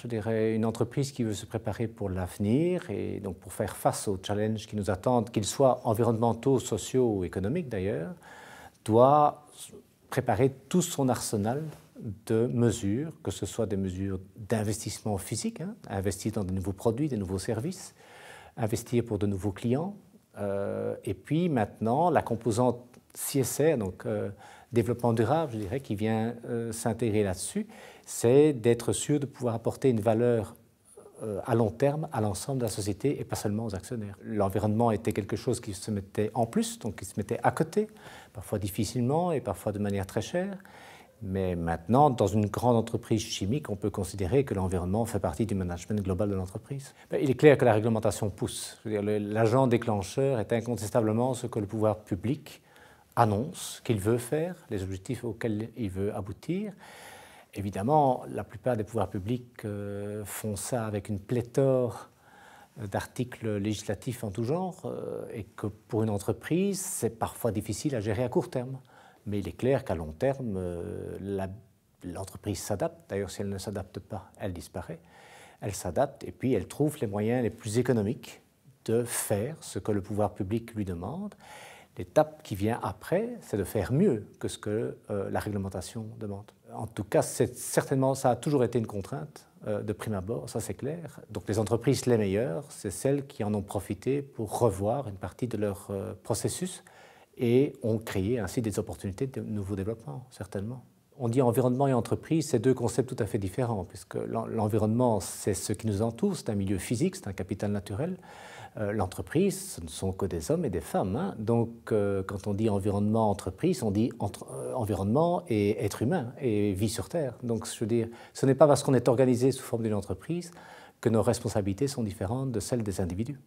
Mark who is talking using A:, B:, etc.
A: Je dirais une entreprise qui veut se préparer pour l'avenir et donc pour faire face aux challenges qui nous attendent, qu'ils soient environnementaux, sociaux ou économiques d'ailleurs, doit préparer tout son arsenal de mesures, que ce soit des mesures d'investissement physique, investir dans de nouveaux produits, de nouveaux services, investir pour de nouveaux clients, et puis maintenant la composante CSR, donc développement durable, je dirais, qui vient s'intégrer là-dessus, c'est d'être sûr de pouvoir apporter une valeur à long terme à l'ensemble de la société et pas seulement aux actionnaires. L'environnement était quelque chose qui se mettait en plus, donc qui se mettait à côté, parfois difficilement et parfois de manière très chère. Mais maintenant, dans une grande entreprise chimique, on peut considérer que l'environnement fait partie du management global de l'entreprise. Il est clair que la réglementation pousse. L'agent déclencheur est incontestablement ce que le pouvoir public annonce qu'il veut faire, les objectifs auxquels il veut aboutir. Évidemment, la plupart des pouvoirs publics font ça avec une pléthore d'articles législatifs en tout genre et que pour une entreprise, c'est parfois difficile à gérer à court terme. Mais il est clair qu'à long terme, l'entreprise s'adapte. D'ailleurs, si elle ne s'adapte pas, elle disparaît. Elle s'adapte et puis elle trouve les moyens les plus économiques de faire ce que le pouvoir public lui demande. L'étape qui vient après, c'est de faire mieux que ce que la réglementation demande. En tout cas, certainement, ça a toujours été une contrainte de prime abord, ça c'est clair. Donc les entreprises les meilleures, c'est celles qui en ont profité pour revoir une partie de leur processus et ont créé ainsi des opportunités de nouveaux développements, certainement. On dit environnement et entreprise, c'est deux concepts tout à fait différents, puisque l'environnement, c'est ce qui nous entoure, c'est un milieu physique, c'est un capital naturel. L'entreprise, ce ne sont que des hommes et des femmes. Donc, quand on dit environnement, entreprise, on dit environnement et être humain et vie sur Terre. Donc, je veux dire, ce n'est pas parce qu'on est organisé sous forme d'une entreprise que nos responsabilités sont différentes de celles des individus.